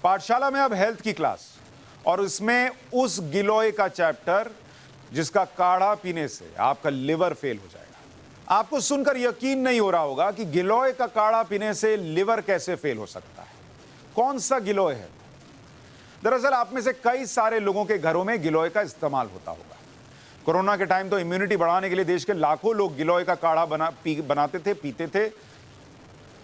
पाठशाला में अब हेल्थ की क्लास और उसमें उस गिलोय का चैप्टर जिसका काढ़ा पीने से आपका लिवर फेल हो जाएगा। आपको सुनकर यकीन नहीं हो रहा होगा कि गिलोय का काढ़ा पीने से लिवर कैसे फेल हो सकता है। कौन सा गिलोय है? दरअसल आप में से कई सारे लोगों के घरों में गिलोय का इस्तेमाल होता होगा। कोरोना के टाइम तो इम्यूनिटी बढ़ाने के लिए देश के लाखों लोग गिलोय का काढ़ा बनाते थे, पीते थे।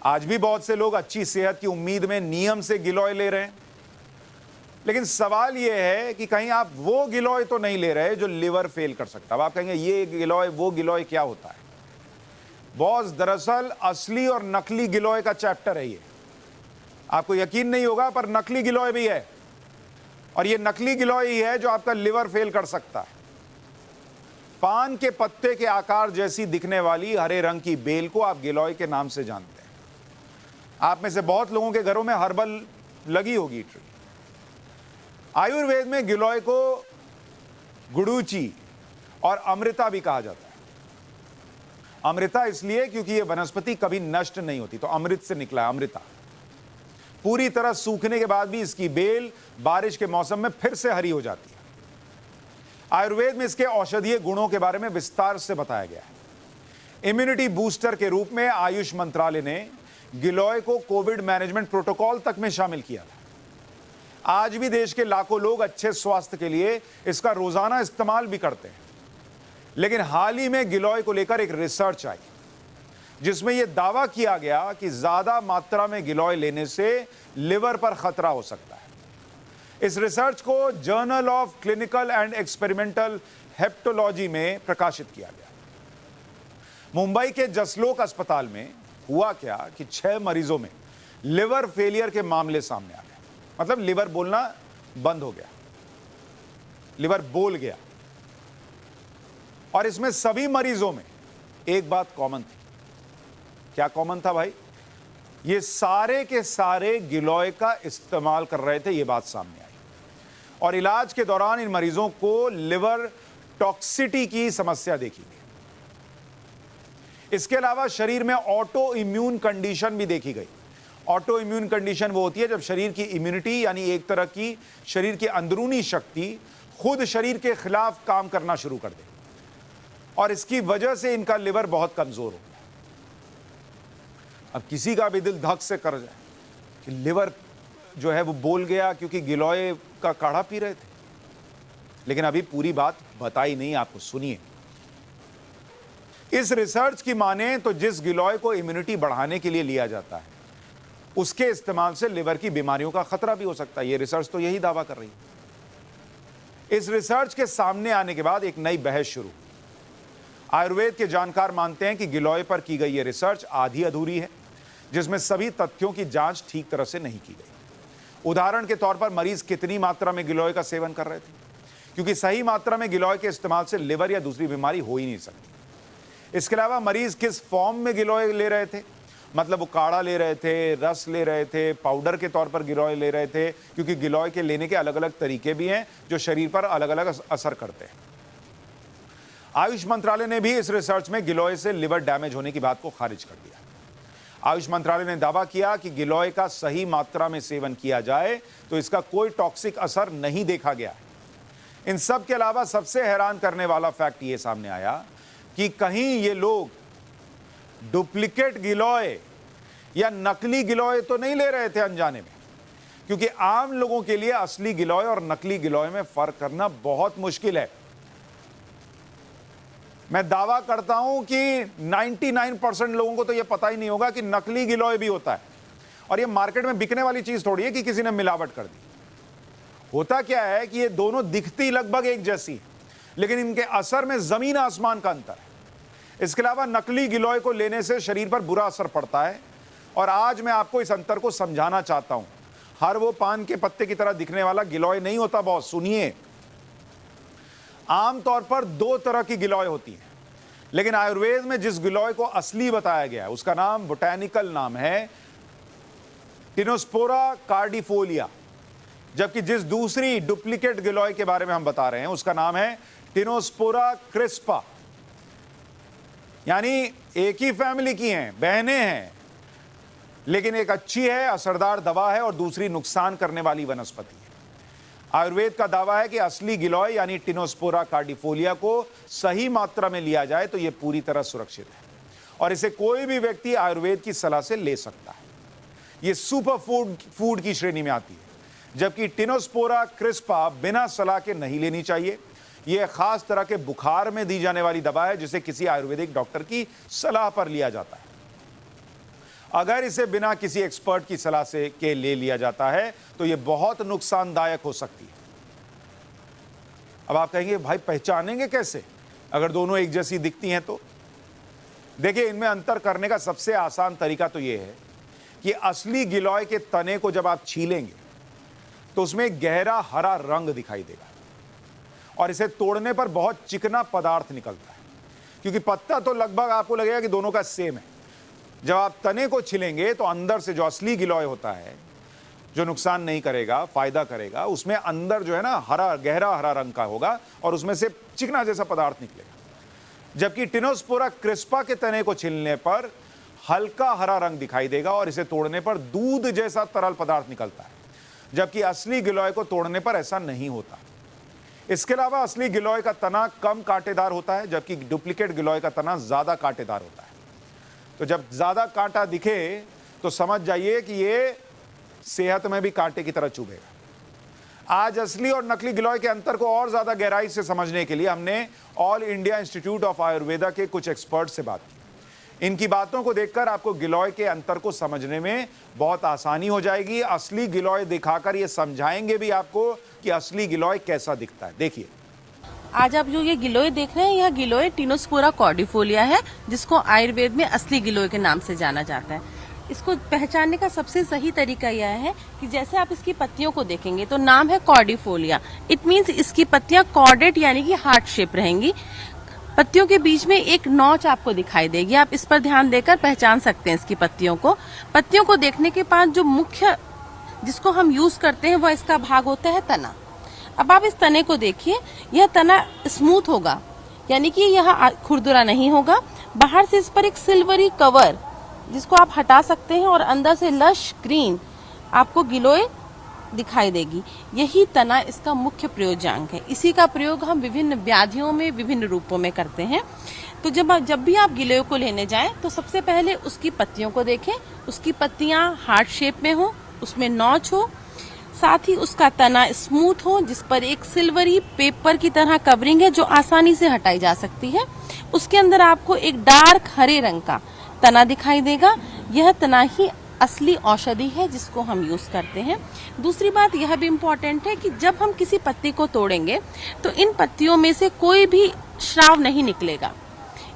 आज भी बहुत से लोग अच्छी सेहत की उम्मीद में नियम से गिलोय ले रहे हैं। लेकिन सवाल यह है कि कहीं आप वो गिलोय तो नहीं ले रहे जो लिवर फेल कर सकता। अब आप कहेंगे ये गिलोय वो गिलोय क्या होता है? बॉस, दरअसल असली और नकली गिलोय का चैप्टर है ये। आपको यकीन नहीं होगा पर नकली गिलोय भी है, और ये नकली गिलोय ही है जो आपका लिवर फेल कर सकता है। पान के पत्ते के आकार जैसी दिखने वाली हरे रंग की बेल को आप गिलोय के नाम से जानते हैं। आप में से बहुत लोगों के घरों में हर्बल लगी होगी ट्री। आयुर्वेद में गिलोय को गुड़ूची और अमृता भी कहा जाता है। अमृता इसलिए क्योंकि यह वनस्पति कभी नष्ट नहीं होती, तो अमृत से निकला है अमृता। पूरी तरह सूखने के बाद भी इसकी बेल बारिश के मौसम में फिर से हरी हो जाती है। आयुर्वेद में इसके औषधीय गुणों के बारे में विस्तार से बताया गया है। इम्यूनिटी बूस्टर के रूप में आयुष मंत्रालय ने गिलोय को कोविड मैनेजमेंट प्रोटोकॉल तक में शामिल किया था। आज भी देश के लाखों लोग अच्छे स्वास्थ्य के लिए इसका रोजाना इस्तेमाल भी करते हैं। लेकिन हाल ही में गिलोय को लेकर एक रिसर्च आई जिसमें यह दावा किया गया कि ज्यादा मात्रा में गिलोय लेने से लिवर पर खतरा हो सकता है। इस रिसर्च को journal of clinical and experimental hepatology में प्रकाशित किया गया। मुंबई के जसलोक अस्पताल में हुआ क्या कि 6 मरीजों में लिवर फेलियर के मामले सामने आ गए। मतलब लिवर बोलना बंद हो गया, लिवर बोल गया। और इसमें सभी मरीजों में एक बात कॉमन थी। क्या कॉमन था भाई? ये सारे के सारे गिलोय का इस्तेमाल कर रहे थे। ये बात सामने आई और इलाज के दौरान इन मरीजों को लिवर टॉक्सिटी की समस्या देखी गई। इसके अलावा शरीर में ऑटो इम्यून कंडीशन भी देखी गई। ऑटो इम्यून कंडीशन वो होती है जब शरीर की इम्यूनिटी यानी एक तरह की शरीर की अंदरूनी शक्ति खुद शरीर के खिलाफ काम करना शुरू कर दे, और इसकी वजह से इनका लिवर बहुत कमजोर हो गया। अब किसी का भी दिल धक से कर जाए कि लिवर जो है वो बोल गया क्योंकि गिलोय का काढ़ा पी रहे थे। लेकिन अभी पूरी बात बताई नहीं, आपको सुनिए। इस रिसर्च की माने तो जिस गिलोय को इम्यूनिटी बढ़ाने के लिए लिया जाता है उसके इस्तेमाल से लिवर की बीमारियों का खतरा भी हो सकता है। यह रिसर्च तो यही दावा कर रही है। इस रिसर्च के सामने आने के बाद एक नई बहस शुरू। आयुर्वेद के जानकार मानते हैं कि गिलोय पर की गई यह रिसर्च आधी अधूरी है, जिसमें सभी तथ्यों की जांच ठीक तरह से नहीं की गई। उदाहरण के तौर पर मरीज कितनी मात्रा में गिलोय का सेवन कर रहे थे, क्योंकि सही मात्रा में गिलोय के इस्तेमाल से लिवर या दूसरी बीमारी हो ही नहीं सकती। इसके अलावा मरीज किस फॉर्म में गिलोय ले रहे थे, मतलब वो काढ़ा ले रहे थे, रस ले रहे थे, पाउडर के तौर पर गिलोय ले रहे थे, क्योंकि गिलोय के लेने के अलग अलग तरीके भी हैं जो शरीर पर अलग अलग असर करते हैं। आयुष मंत्रालय ने भी इस रिसर्च में गिलोय से लिवर डैमेज होने की बात को खारिज कर दिया। आयुष मंत्रालय ने दावा किया कि गिलोय का सही मात्रा में सेवन किया जाए तो इसका कोई टॉक्सिक असर नहीं देखा गया। इन सब के अलावा सबसे हैरान करने वाला फैक्ट ये सामने आया कि कहीं ये लोग डुप्लीकेट गिलोय या नकली गिलोय तो नहीं ले रहे थे अनजाने में, क्योंकि आम लोगों के लिए असली गिलोय और नकली गिलोय में फर्क करना बहुत मुश्किल है। मैं दावा करता हूं कि 99% लोगों को तो यह पता ही नहीं होगा कि नकली गिलोय भी होता है, और यह मार्केट में बिकने वाली चीज थोड़ी है कि किसी ने मिलावट कर दी। होता क्या है कि ये दोनों दिखती लगभग एक जैसी है, लेकिन इनके असर में जमीन आसमान का अंतर है। इसके अलावा नकली गिलोय को लेने से शरीर पर बुरा असर पड़ता है, और आज मैं आपको इस अंतर को समझाना चाहता हूं। हर वो पान के पत्ते की तरह दिखने वाला गिलोय नहीं होता बॉस। सुनिए, आमतौर पर 2 तरह की गिलोय होती है, लेकिन आयुर्वेद में जिस गिलोय को असली बताया गया है उसका नाम बोटैनिकल नाम है टिनोस्पोरा कार्डिफोलिया, जबकि जिस दूसरी डुप्लीकेट गिलोय के बारे में हम बता रहे हैं उसका नाम है टिनोस्पोरा क्रिस्पा। यानी एक ही फैमिली की हैं, बहनें हैं, लेकिन एक अच्छी है, असरदार दवा है, और दूसरी नुकसान करने वाली वनस्पति है। आयुर्वेद का दावा है कि असली गिलोय यानी टिनोस्पोरा कार्डिफोलिया को सही मात्रा में लिया जाए तो यह पूरी तरह सुरक्षित है और इसे कोई भी व्यक्ति आयुर्वेद की सलाह से ले सकता है। यह सुपर फूड की श्रेणी में आती है, जबकि टिनोस्पोरा क्रिस्पा बिना सलाह के नहीं लेनी चाहिए। यह खास तरह के बुखार में दी जाने वाली दवा है जिसे किसी आयुर्वेदिक डॉक्टर की सलाह पर लिया जाता है। अगर इसे बिना किसी एक्सपर्ट की सलाह से के ले लिया जाता है तो यह बहुत नुकसानदायक हो सकती है। अब आप कहेंगे भाई पहचानेंगे कैसे अगर दोनों एक जैसी दिखती हैं? तो देखिए, इनमें अंतर करने का सबसे आसान तरीका तो यह है कि असली गिलोय के तने को जब आप छीलेंगे तो उसमें गहरा हरा रंग दिखाई देगा और इसे तोड़ने पर बहुत चिकना पदार्थ निकलता है, क्योंकि पत्ता तो लगभग आपको लगेगा कि दोनों का सेम है। जब आप तने को छिलेंगे तो अंदर से जो असली गिलोय होता है, जो नुकसान नहीं करेगा, फायदा करेगा, उसमें अंदर जो है ना हरा, गहरा हरा रंग का होगा और उसमें से चिकना जैसा पदार्थ निकलेगा। जबकि टिनोस्पोरा क्रिस्पा के तने को छीलने पर हल्का हरा रंग दिखाई देगा और इसे तोड़ने पर दूध जैसा तरल पदार्थ निकलता है, जबकि असली गिलोय को तोड़ने पर ऐसा नहीं होता। इसके अलावा असली गिलोय का तना कम कांटेदार होता है, जबकि डुप्लीकेट गिलोय का तना ज्यादा कांटेदार होता है। तो जब ज्यादा कांटा दिखे तो समझ जाइए कि ये सेहत में भी कांटे की तरह चुभेगा। आज असली और नकली गिलोय के अंतर को और ज्यादा गहराई से समझने के लिए हमने all India institute of Ayurveda के कुछ एक्सपर्ट से बात की। इनकी बातों को देखकर आपको गिलोय के अंतर को समझने में बहुत आसानी हो जाएगी। असली गिलोय दिखाकर ये समझाएंगे भी आपको कि असली गिलोय कैसा दिखता है। देखिए, आज आप जो ये गिलोय देख रहे हैं, यह गिलोय टिनोस्पोरा कॉर्डिफोलिया है, जिसको आयुर्वेद में असली गिलोय के नाम से जाना जाता है। इसको पहचानने का सबसे सही तरीका यह है कि जैसे आप इसकी पत्तियों को देखेंगे तो नाम है कॉर्डिफोलिया। इट मीन्स इसकी पत्तियां कॉर्डेट यानी कि हार्ट शेप रहेंगी। पत्तियों के बीच में एक नॉच आपको दिखाई देगी, आप इस पर ध्यान देकर पहचान सकते हैं इसकी पत्तियों को। पत्तियों को देखने के बाद जो मुख्य जिसको हम यूज करते हैं वह इसका भाग होता है तना। अब आप इस तने को देखिए, यह तना स्मूथ होगा, यानी कि यह खुरदुरा नहीं होगा। बाहर से इस पर एक सिल्वरी कवर जिसको आप हटा सकते हैं और अंदर से लश ग्रीन आपको गिलोय दिखाई देगी। यही तना इसका मुख्य प्रयोज्यांग है। इसी का प्रयोग हम विभिन्न व्याधियों में विभिन्न रूपों में करते हैं। तो जब भी आप गिलोय को लेने जाएं तो सबसे पहले उसकी पत्तियों को देखें। उसकी पत्तियां हार्ट शेप में हो, उसमें नॉच हो, साथ ही उसका तना स्मूथ हो जिस पर एक सिल्वरी पेपर की तरह कवरिंग है जो आसानी से हटाई जा सकती है। उसके अंदर आपको एक डार्क हरे रंग का तना दिखाई देगा। यह तना ही असली औषधि है जिसको हम यूज करते हैं। दूसरी बात यह भी इम्पोर्टेंट है कि जब हम किसी पत्ती को तोड़ेंगे तो इन पत्तियों में से कोई भी श्राव नहीं निकलेगा,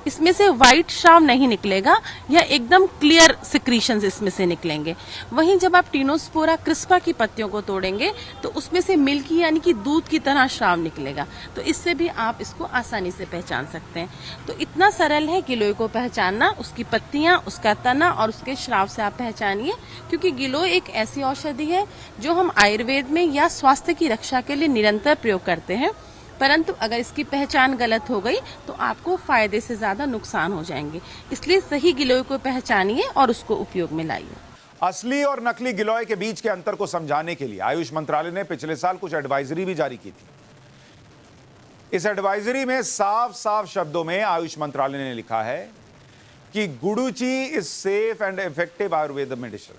इसमें से व्हाइट श्राव नहीं निकलेगा, यह एकदम क्लियर सिक्रीशंस इसमें से निकलेंगे। वहीं जब आप टिनोस्पोरा क्रिस्पा की पत्तियों को तोड़ेंगे तो उसमें से मिल्की यानी कि दूध की तरह श्राव निकलेगा। तो इससे भी आप इसको आसानी से पहचान सकते हैं। तो इतना सरल है गिलोय को पहचानना। उसकी पत्तियां, उसका तना और उसके श्राव से आप पहचानिए, क्योंकि गिलोय एक ऐसी औषधि है जो हम आयुर्वेद में या स्वास्थ्य की रक्षा के लिए निरंतर प्रयोग करते हैं। परंतु अगर इसकी पहचान गलत हो गई तो आपको फायदे से ज्यादा नुकसान हो जाएंगे। इसलिए सही गिलोय को पहचानिए और उसको उपयोग में लाइए। असली और नकली गिलोय के बीच के अंतर को समझाने के लिए आयुष मंत्रालय ने पिछले साल कुछ एडवाइजरी भी जारी की थी। इस एडवाइजरी में साफ साफ शब्दों में आयुष मंत्रालय ने लिखा है कि guduchi is safe and effective Ayurveda medicine.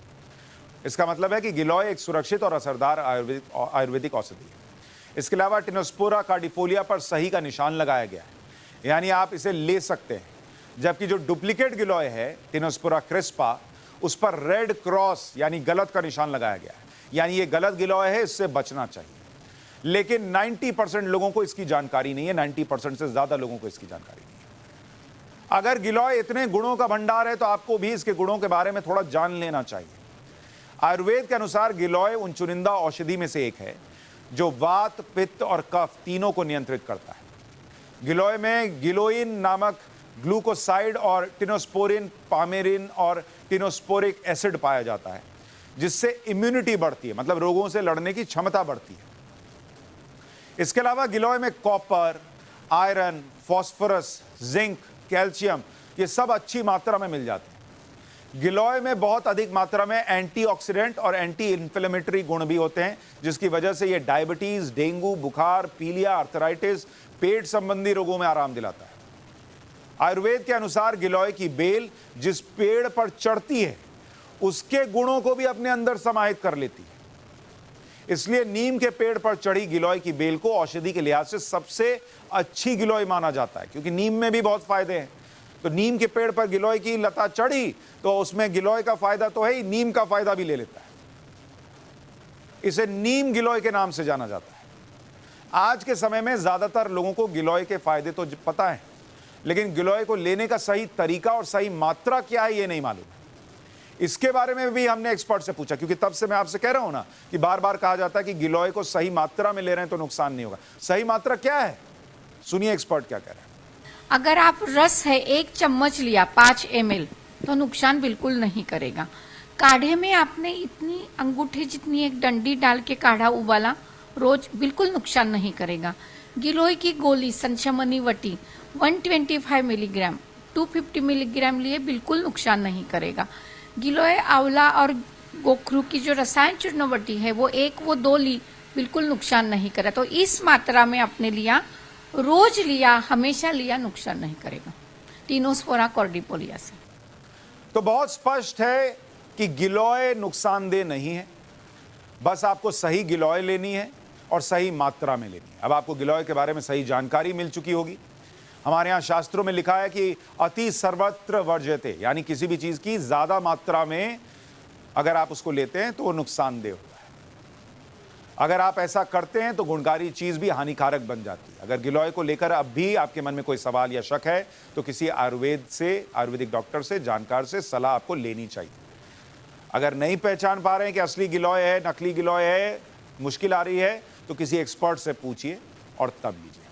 इसका मतलब है कि गिलोय एक सुरक्षित और असरदार आयुर्वेदिक औषधि है। इसके अलावा टिनोस्पोरा कार्डिफोलिया पर सही का निशान लगाया गया है, यानी आप इसे ले सकते हैं। जबकि जो डुप्लीकेट गिलोय है टिनोस्पोरा क्रिस्पा, उस पर रेड क्रॉस यानी गलत का निशान लगाया गया है, यानी ये गलत गिलोय है, इससे बचना चाहिए। लेकिन 90% लोगों को इसकी जानकारी नहीं है। 90% से ज्यादा लोगों को इसकी जानकारी नहीं है। अगर गिलोय इतने गुणों का भंडार है तो आपको भी इसके गुणों के बारे में थोड़ा जान लेना चाहिए। आयुर्वेद के अनुसार गिलोय उन चुनिंदा औषधि में से एक है जो वात, पित्त और कफ तीनों को नियंत्रित करता है। गिलोय में गिलोइन नामक ग्लूकोसाइड और टिनोस्पोरिन, पामेरिन और टिनोस्पोरिक एसिड पाया जाता है, जिससे इम्यूनिटी बढ़ती है, मतलब रोगों से लड़ने की क्षमता बढ़ती है। इसके अलावा गिलोय में copper, iron, phosphorus, zinc, calcium, ये सब अच्छी मात्रा में मिल जाते हैं। गिलोय में बहुत अधिक मात्रा में एंटीऑक्सीडेंट और एंटी इन्फ्लेमेटरी गुण भी होते हैं, जिसकी वजह से यह डायबिटीज, डेंगू, बुखार, पीलिया, आर्थराइटिस, पेट संबंधी रोगों में आराम दिलाता है। आयुर्वेद के अनुसार गिलोय की बेल जिस पेड़ पर चढ़ती है उसके गुणों को भी अपने अंदर समाहित कर लेती है। इसलिए नीम के पेड़ पर चढ़ी गिलोय की बेल को औषधि के लिहाज से सबसे अच्छी गिलोय माना जाता है, क्योंकि नीम में भी बहुत फायदे हैं। तो नीम के पेड़ पर गिलोय की लता चढ़ी तो उसमें गिलोय का फायदा तो है ही, नीम का फायदा भी ले लेता है। इसे नीम गिलोय के नाम से जाना जाता है। आज के समय में ज्यादातर लोगों को गिलोय के फायदे तो पता है, लेकिन गिलोय को लेने का सही तरीका और सही मात्रा क्या है ये नहीं मालूम। इसके बारे में भी हमने एक्सपर्ट से पूछा, क्योंकि तब से मैं आपसे कह रहा हूं ना कि बार बार कहा जाता है कि गिलोय को सही मात्रा में ले रहे हैं तो नुकसान नहीं होगा। सही मात्रा क्या है, सुनिए एक्सपर्ट क्या कह रहे हैं। अगर आप रस है 1 चम्मच लिया 5 ml तो नुकसान बिल्कुल नहीं करेगा। काढ़े में आपने इतनी अंगूठे जितनी एक डंडी डाल के काढ़ा उबाला रोज, बिल्कुल नुकसान नहीं करेगा। गिलोय की गोली संशमनी वटी 125 मिलीग्राम 250 मिलीग्राम लिए बिल्कुल नुकसान नहीं करेगा। गिलोय, आंवला और गोखरू की जो रसायन चूर्णवटी है वो 1 व 2 ली, बिल्कुल नुकसान नहीं करा। तो इस मात्रा में आपने लिया, रोज लिया, हमेशा लिया, नुकसान नहीं करेगा टीनोस्पोरा कॉर्डिपोलिया से। तो बहुत स्पष्ट है कि गिलोय नुकसानदेह नहीं है, बस आपको सही गिलोय लेनी है और सही मात्रा में लेनी है। अब आपको गिलोय के बारे में सही जानकारी मिल चुकी होगी। हमारे यहाँ शास्त्रों में लिखा है कि अति सर्वत्र वर्ज्यते, यानी किसी भी चीज की ज्यादा मात्रा में अगर आप उसको लेते हैं तो वो नुकसानदेह होता है। अगर आप ऐसा करते हैं तो गुणकारी चीज भी हानिकारक बन जाती है। अगर गिलोय को लेकर अब भी आपके मन में कोई सवाल या शक है तो किसी आयुर्वेदिक डॉक्टर से, जानकार से सलाह आपको लेनी चाहिए। अगर नहीं पहचान पा रहे हैं कि असली गिलोय है, नकली गिलोय है, मुश्किल आ रही है, तो किसी एक्सपर्ट से पूछिए और तब लीजिए।